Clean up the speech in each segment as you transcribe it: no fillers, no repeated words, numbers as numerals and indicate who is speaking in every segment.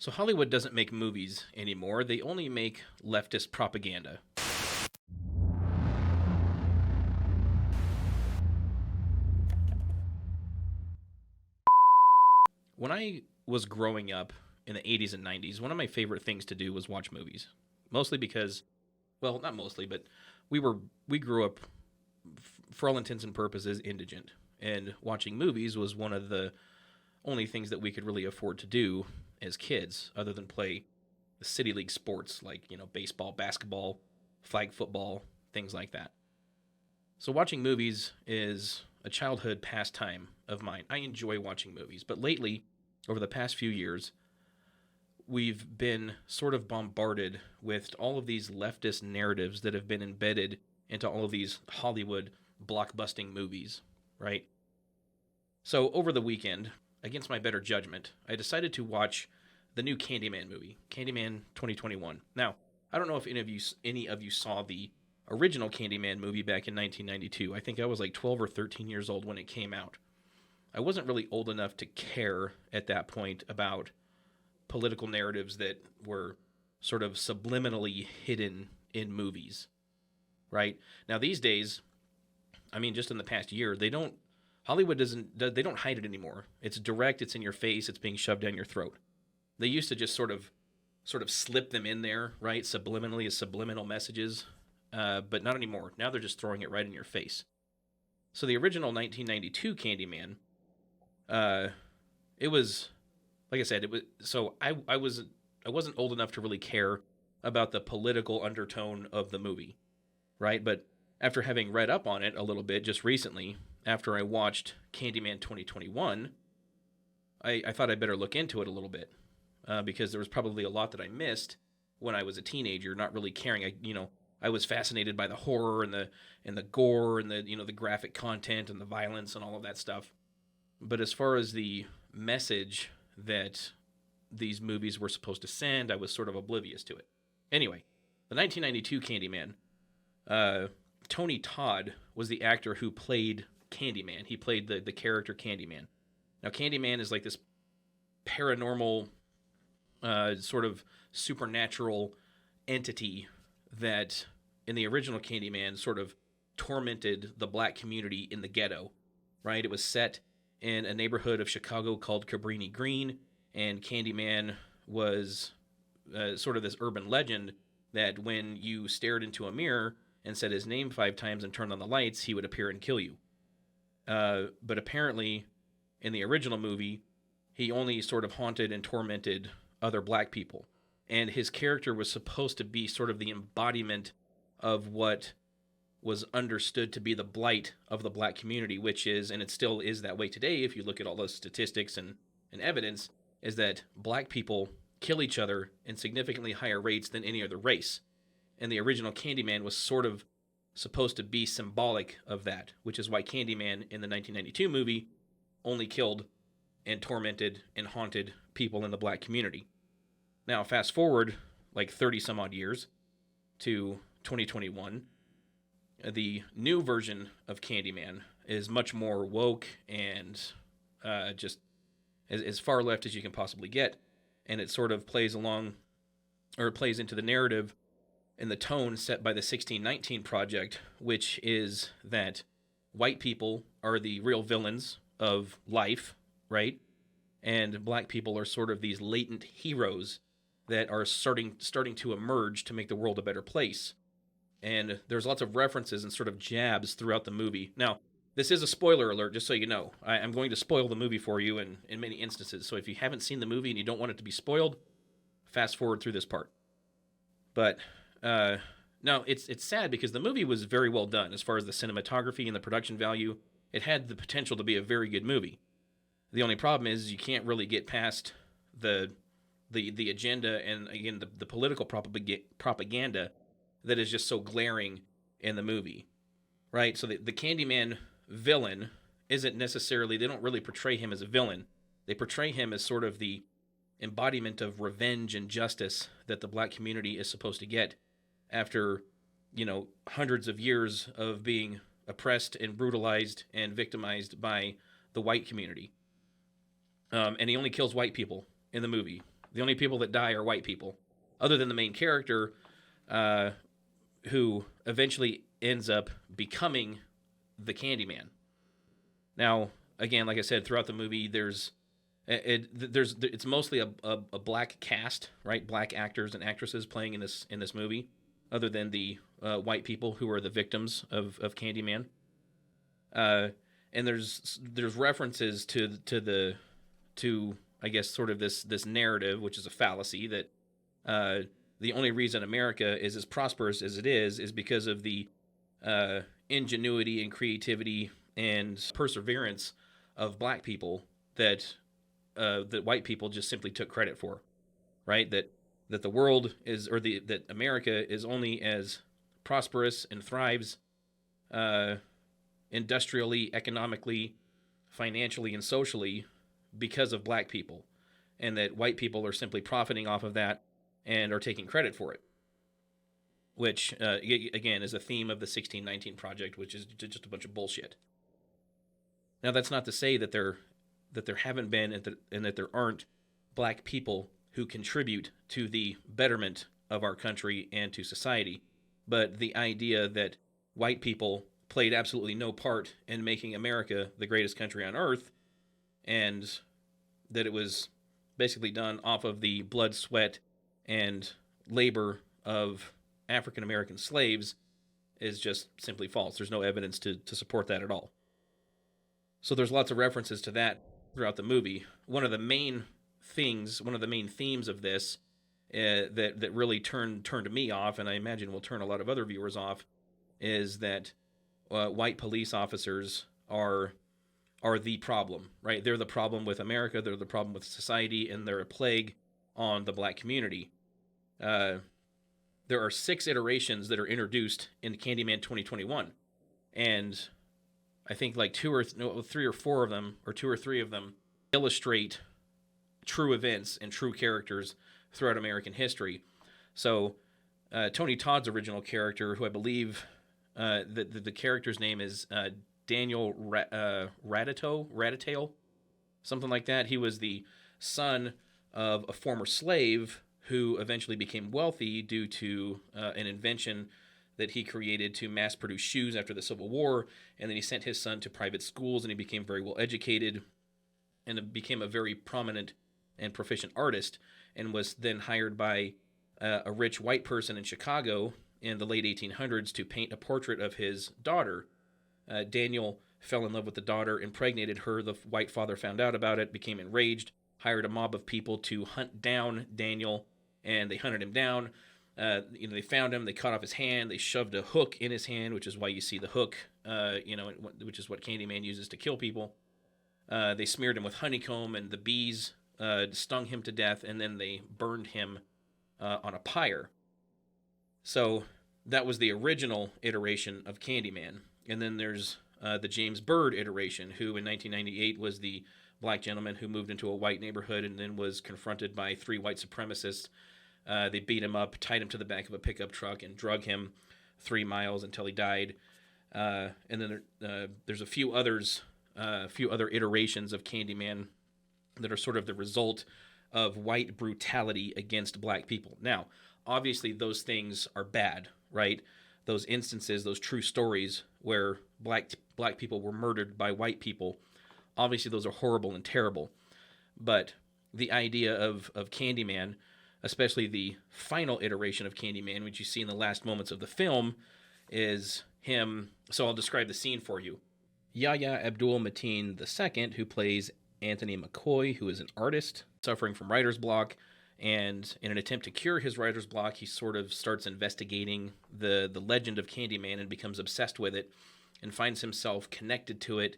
Speaker 1: So Hollywood doesn't make movies anymore. They only make leftist propaganda. When I was growing up in the 80s and 90s, one of my favorite things to do was watch movies. Mostly because, well, not mostly, but we were we grew up for all intents and purposes indigent, and watching movies was one of the only things that we could really afford to do as kids other than play the city league sports like, baseball, basketball, flag football, things like that. So watching movies is a childhood pastime of mine. I enjoy watching movies, but lately, over the past few years, we've been sort of bombarded with all of these leftist narratives that have been embedded into all of these Hollywood blockbusting movies, right? So over the weekend, against my better judgment, I decided to watch the new Candyman movie, Candyman 2021. Now, I don't know if any of you saw the original Candyman movie back in 1992. I think I was like 12 or 13 years old when it came out. I wasn't really old enough to care at that point about political narratives that were sort of subliminally hidden in movies, right? Now these days, I mean, just in the past year, Hollywood they don't hide it anymore. It's direct, it's in your face, it's being shoved down your throat. They used to just sort of slip them in there, right? Subliminally as subliminal messages, but not anymore. Now they're just throwing it right in your face. So the original 1992 Candyman, it was, like I said, it was. So I wasn't old enough to really care about the political undertone of the movie, right? But after having read up on it a little bit just recently, after I watched Candyman 2021, I thought I'd better look into it a little bit, because there was probably a lot that I missed when I was a teenager, not really caring. I was fascinated by the horror and the gore and the graphic content and the violence and all of that stuff. But as far as the message that these movies were supposed to send, I was sort of oblivious to it. Anyway, the 1992 Candyman, Tony Todd was the actor who played Candyman. He played the character Candyman. Now, Candyman is like this paranormal, sort of supernatural entity that in the original Candyman sort of tormented the black community in the ghetto, right? It was set in a neighborhood of Chicago called Cabrini Green, and Candyman was sort of this urban legend that when you stared into a mirror and said his name 5 times and turned on the lights, he would appear and kill you. But apparently, in the original movie, he only sort of haunted and tormented other black people. And his character was supposed to be sort of the embodiment of what was understood to be the blight of the black community, which is, and it still is that way today if you look at all those statistics and evidence, is that black people kill each other in significantly higher rates than any other race. And the original Candyman was sort of supposed to be symbolic of that, which is why Candyman in the 1992 movie only killed and tormented and haunted people in the black community. Now, fast forward like 30 some odd years to 2021, the new version of Candyman is much more woke and just as far left as you can possibly get. And it sort of plays into the narrative and the tone set by the 1619 Project, which is that white people are the real villains of life, right? And black people are sort of these latent heroes that are starting to emerge to make the world a better place. And there's lots of references and sort of jabs throughout the movie. Now, this is a spoiler alert, just so you know. I'm going to spoil the movie for you in many instances. So if you haven't seen the movie and you don't want it to be spoiled, fast forward through this part. But no, it's sad because the movie was very well done as far as the cinematography and the production value. It had the potential to be a very good movie. The only problem is you can't really get past the agenda and, again, the political propaganda that is just so glaring in the movie, right? So the Candyman villain isn't necessarily, they don't really portray him as a villain. They portray him as sort of the embodiment of revenge and justice that the black community is supposed to get after, hundreds of years of being oppressed and brutalized and victimized by the white community. And he only kills white people in the movie. The only people that die are white people, other than the main character, uh, who eventually ends up becoming the Candyman. Now, again, like I said, throughout the movie, it's mostly a black cast, right? Black actors and actresses playing in this movie, other than the white people who are the victims of Candyman. Uh, and there's references to I guess sort of this narrative, which is a fallacy, that uh, the only reason America is as prosperous as it is because of the ingenuity and creativity and perseverance of black people that white people just simply took credit for, right? That the world is, or that America is only as prosperous and thrives uh, industrially, economically, financially, and socially because of black people, and that white people are simply profiting off of that and are taking credit for it. Which, again, is a theme of the 1619 Project, which is just a bunch of bullshit. Now, that's not to say that there haven't been and that there aren't black people who contribute to the betterment of our country and to society. But the idea that white people played absolutely no part in making America the greatest country on earth, and that it was basically done off of the blood, sweat, and labor of African American slaves, is just simply false. There's no evidence to support that at all. So there's lots of references to that throughout the movie. One of the main themes of this that really turned me off, and I imagine will turn a lot of other viewers off, is that white police officers are the problem, right? They're the problem with America. They're the problem with society, and they're a plague on the black community. There are 6 iterations that are introduced in Candyman 2021, and I think like 3 or 4 of them, or 2 or 3 of them, illustrate true events and true characters throughout American history. So Tony Todd's original character, who I believe the character's name is Daniel Raditail, something like that. He was the son of a former slave who eventually became wealthy due to an invention that he created to mass produce shoes after the Civil War, and then he sent his son to private schools, and he became very well educated and became a very prominent and proficient artist, and was then hired by a rich white person in Chicago in the late 1800s to paint a portrait of his daughter. Daniel fell in love with the daughter, impregnated her. The white father found out about it, became enraged, hired a mob of people to hunt down Daniel, and they hunted him down. They found him, they cut off his hand, they shoved a hook in his hand, which is why you see the hook, which is what Candyman uses to kill people. They smeared him with honeycomb, and the bees stung him to death, and then they burned him on a pyre. So that was the original iteration of Candyman. And then there's the James Byrd iteration, who in 1998 was the black gentleman who moved into a white neighborhood and then was confronted by 3 white supremacists. They beat him up, tied him to the back of a pickup truck, and drug him 3 miles until he died. And then there's a few other iterations of Candyman that are sort of the result of white brutality against black people. Now, obviously, those things are bad, right? Those instances, those true stories where black people were murdered by white people, obviously those are horrible and terrible. But the idea of Candyman, especially the final iteration of Candyman, which you see in the last moments of the film, is him. So I'll describe the scene for you. Yahya Abdul-Mateen II, who plays Anthony McCoy, who is an artist suffering from writer's block, and in an attempt to cure his writer's block, he sort of starts investigating the legend of Candyman and becomes obsessed with it and finds himself connected to it,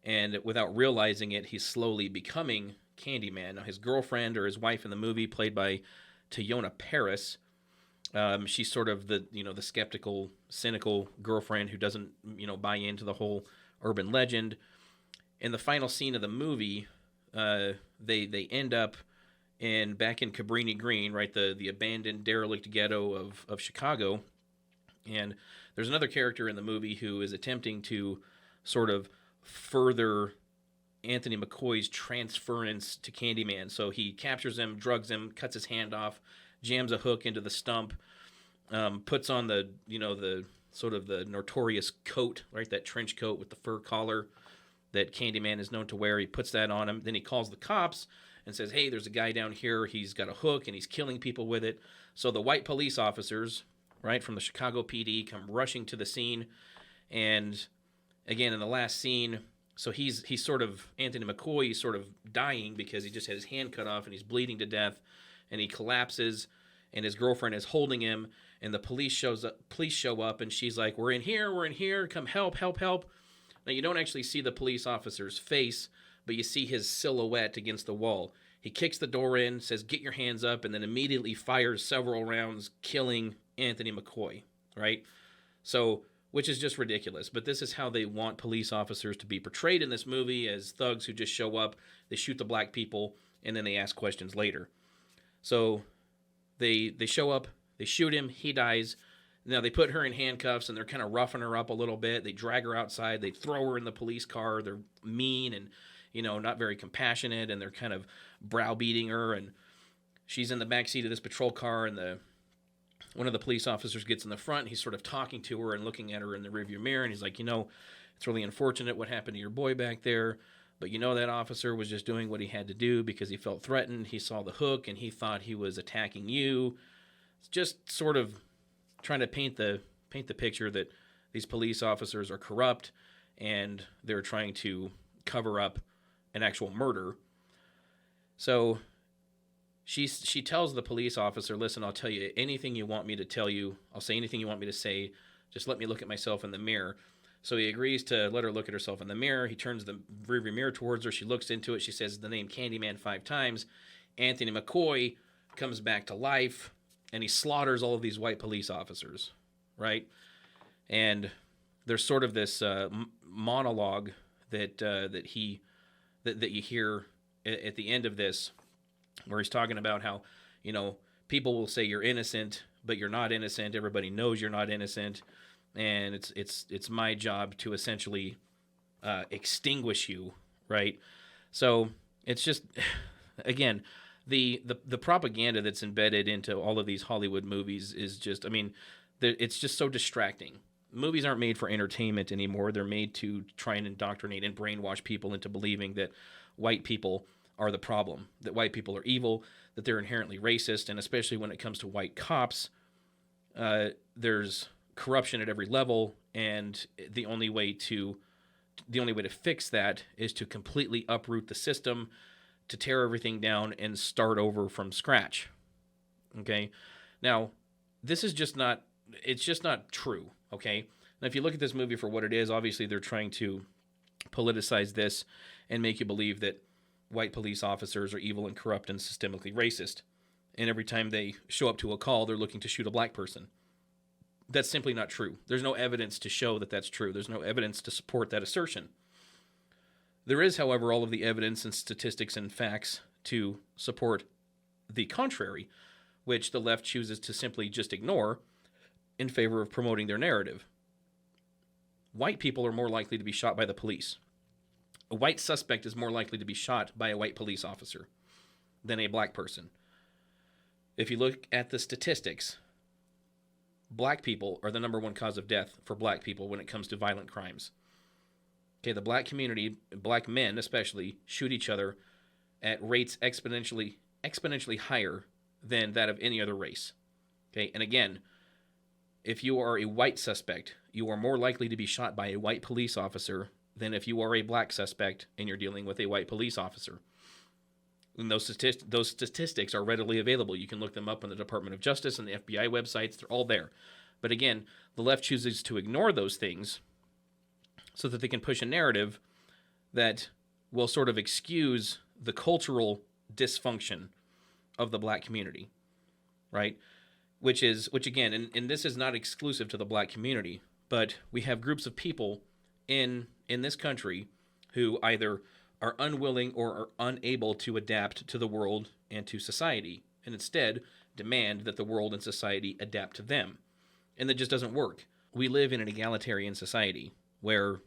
Speaker 1: and without realizing it, he's slowly becoming Candyman. Now, his girlfriend, or his wife in the movie, played by Teyona Paris, she's sort of the skeptical, cynical girlfriend who doesn't buy into the whole urban legend. In the final scene of the movie, they end up back in Cabrini Green, right, the abandoned, derelict ghetto of Chicago. And there's another character in the movie who is attempting to sort of further Anthony McCoy's transference to Candyman. So he captures him, drugs him, cuts his hand off, jams a hook into the stump, puts on the sort of the notorious coat, right? That trench coat with the fur collar that Candyman is known to wear. He puts that on him. Then he calls the cops and says, hey, there's a guy down here. He's got a hook and he's killing people with it. So the white police officers, right, from the Chicago PD come rushing to the scene. And again, in the last scene, so he's sort of, Anthony McCoy, he's sort of dying because he just had his hand cut off and he's bleeding to death. And he collapses and his girlfriend is holding him. And the police show up and she's like, we're in here, come help. Now, you don't actually see the police officer's face, but you see his silhouette against the wall. He kicks the door in, says, get your hands up, and then immediately fires several rounds, killing Anthony McCoy, right? So, which is just ridiculous. But this is how they want police officers to be portrayed in this movie, as thugs who just show up, they shoot the black people, and then they ask questions later. So, they show up, they shoot him, he dies. Now, they put her in handcuffs, and they're kind of roughing her up a little bit. They drag her outside. They throw her in the police car. They're mean and, not very compassionate, and they're kind of browbeating her. And she's in the backseat of this patrol car, and one of the police officers gets in the front. He's sort of talking to her and looking at her in the rearview mirror, and he's like, it's really unfortunate what happened to your boy back there, but that officer was just doing what he had to do because he felt threatened. He saw the hook, and he thought he was attacking you. It's just sort of trying to paint the picture that these police officers are corrupt and they're trying to cover up an actual murder. So she tells the police officer, listen, I'll tell you anything you want me to tell you. I'll say anything you want me to say. Just let me look at myself in the mirror. So he agrees to let her look at herself in the mirror. He turns the rearview mirror towards her. She looks into it. She says the name Candyman 5 times. Anthony McCoy comes back to life. And he slaughters all of these white police officers, right? And there's sort of this monologue that you hear at the end of this, where he's talking about how, people will say you're innocent, but you're not innocent. Everybody knows you're not innocent, and it's my job to essentially extinguish you, right? So it's just, again. The propaganda that's embedded into all of these Hollywood movies is just, it's just so distracting. Movies aren't made for entertainment anymore. They're made to try and indoctrinate and brainwash people into believing that white people are the problem, that white people are evil, that they're inherently racist, and especially when it comes to white cops, there's corruption at every level, and the only way to fix that is to completely uproot the system, to tear everything down and start over from scratch. Okay? Now, this is just not true, okay? Now, if you look at this movie for what it is, obviously they're trying to politicize this and make you believe that white police officers are evil and corrupt and systemically racist. And every time they show up to a call, they're looking to shoot a black person. That's simply not true. There's no evidence to show that that's true. There's no evidence to support that assertion. There is, however, all of the evidence and statistics and facts to support the contrary, which the left chooses to simply just ignore in favor of promoting their narrative. White people are more likely to be shot by the police. A white suspect is more likely to be shot by a white police officer than a black person. If you look at the statistics, black people are the number one cause of death for black people when it comes to violent crimes. Okay, the black community, black men especially, shoot each other at rates exponentially higher than that of any other race. Okay, and again, if you are a white suspect, you are more likely to be shot by a white police officer than if you are a black suspect and you're dealing with a white police officer. And those statistics are readily available. You can look them up on the Department of Justice and the FBI websites. They're all there. But again, the left chooses to ignore those things so that they can push a narrative that will sort of excuse the cultural dysfunction of the black community, right? Which again, and this is not exclusive to the black community, but we have groups of people in this country who either are unwilling or are unable to adapt to the world and to society, and instead demand that the world and society adapt to them. And that just doesn't work. We live in an egalitarian society where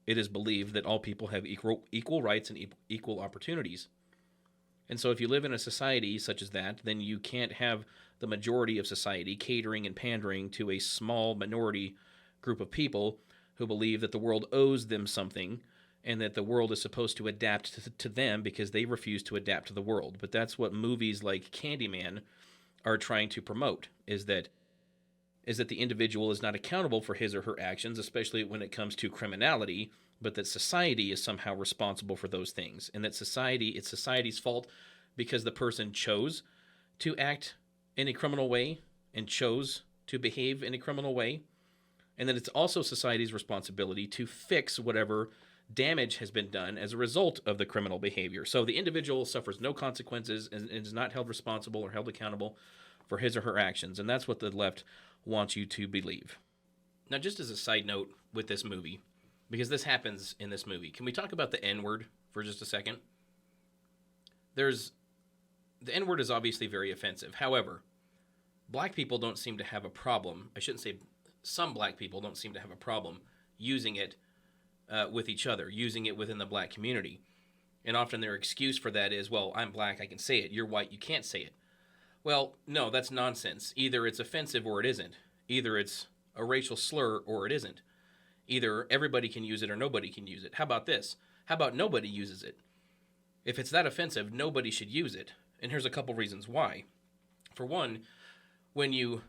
Speaker 1: it is believed that all people have equal rights and equal opportunities. And so if you live in a society such as that, then you can't have the majority of society catering and pandering to a small minority group of people who believe that the world owes them something and that the world is supposed to adapt to them because they refuse to adapt to the world. But that's what movies like Candyman are trying to promote, is that the individual is not accountable for his or her actions, especially when it comes to criminality, but that society is somehow responsible for those things, and that it's society's fault because the person chose to act in a criminal way and chose to behave in a criminal way, and that it's also society's responsibility to fix whatever damage has been done as a result of the criminal behavior. So the individual suffers no consequences and is not held responsible or held accountable for his or her actions, and that's what the left wants you to believe. Now, just as a side note with this movie, because this happens in this movie, can we talk about the N-word for just a second? The N-word is obviously very offensive. However, black people don't seem to have a problem. I shouldn't say some black people don't seem to have a problem using it with each other, using it within the black community. And often their excuse for that is, well, I'm black, I can say it. You're white, you can't say it. Well, no, that's nonsense. Either it's offensive or it isn't. Either it's a racial slur or it isn't. Either everybody can use it or nobody can use it. How about this? How about nobody uses it? If it's that offensive, nobody should use it. And here's a couple reasons why. For one, when you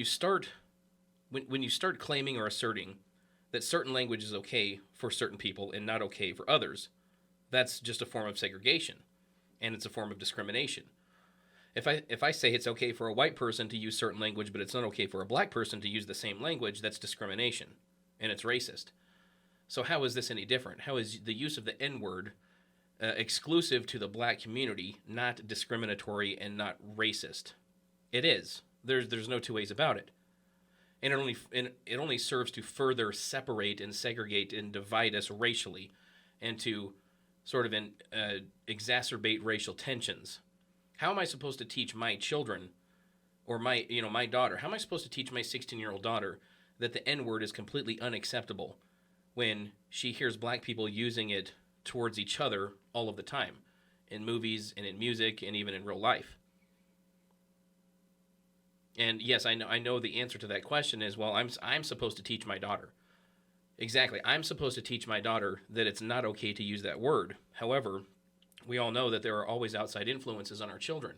Speaker 1: start claiming or asserting that certain language is okay for certain people and not okay for others, that's just a form of segregation, and it's a form of discrimination. If I say it's okay for a white person to use certain language, but it's not okay for a black person to use the same language, that's discrimination, and it's racist. So how is this any different? How is the use of the N-word exclusive to the black community not discriminatory and not racist? It is. There's no two ways about it. And it only serves to further separate and segregate and divide us racially, and to sort of exacerbate racial tensions. How am I supposed to teach my children, or my daughter? How am I supposed to teach my 16-year-old daughter that the N-word is completely unacceptable when she hears black people using it towards each other all of the time, in movies and in music and even in real life? And yes, I know the answer to that question is, well, I'm supposed to teach my daughter. Exactly. I'm supposed to teach my daughter that it's not okay to use that word. However, we all know that there are always outside influences on our children.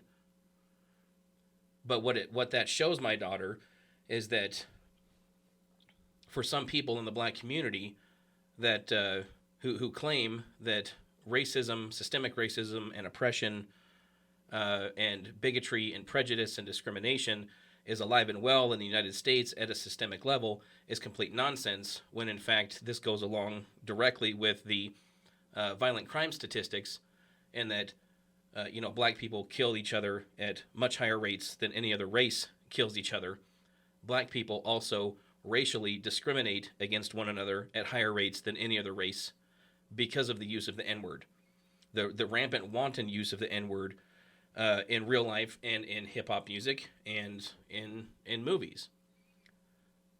Speaker 1: But what that shows my daughter is that for some people in the black community that who claim that racism, systemic racism and oppression and bigotry and prejudice and discrimination is alive and well in the United States at a systemic level is complete nonsense, when in fact this goes along directly with the violent crime statistics, and that black people kill each other at much higher rates than any other race kills each other. Black people also racially discriminate against one another at higher rates than any other race because of the use of the N-word. The rampant wanton use of the N-word in real life and in hip-hop music and in movies.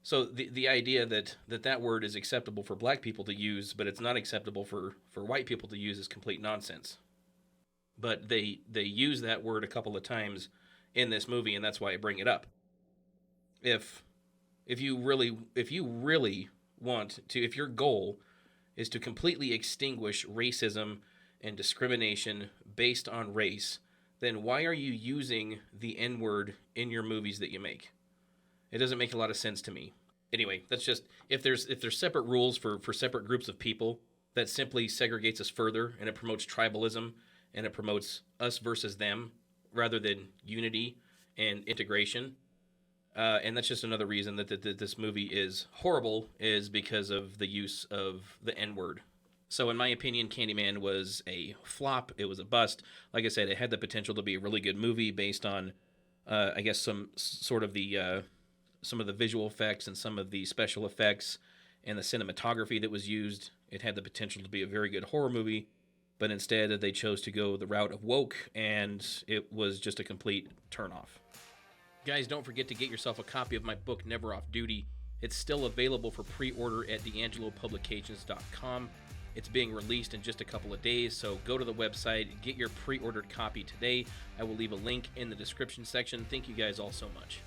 Speaker 1: So the idea that word is acceptable for black people to use, but it's not acceptable for white people to use, is complete nonsense. But they use that word a couple of times in this movie, and that's why I bring it up. If you really want to, if your goal is to completely extinguish racism and discrimination based on race, then why are you using the N-word in your movies that you make? It doesn't make a lot of sense to me. Anyway, that's just, if there's separate rules for separate groups of people, that simply segregates us further, and it promotes tribalism, and it promotes us versus them rather than unity and integration. And that's just another reason that this movie is horrible, is because of the use of the N-word. So in my opinion, Candyman was a flop. It was a bust. Like I said, it had the potential to be a really good movie based on, I guess, some of the visual effects and some of the special effects and the cinematography that was used. It had the potential to be a very good horror movie, but instead they chose to go the route of woke, and it was just a complete turnoff. Guys, don't forget to get yourself a copy of my book, Never Off Duty. It's still available for pre-order at d'angelopublications.com. It's being released in just a couple of days, so go to the website, get your pre-ordered copy today. I will leave a link in the description section. Thank you guys all so much.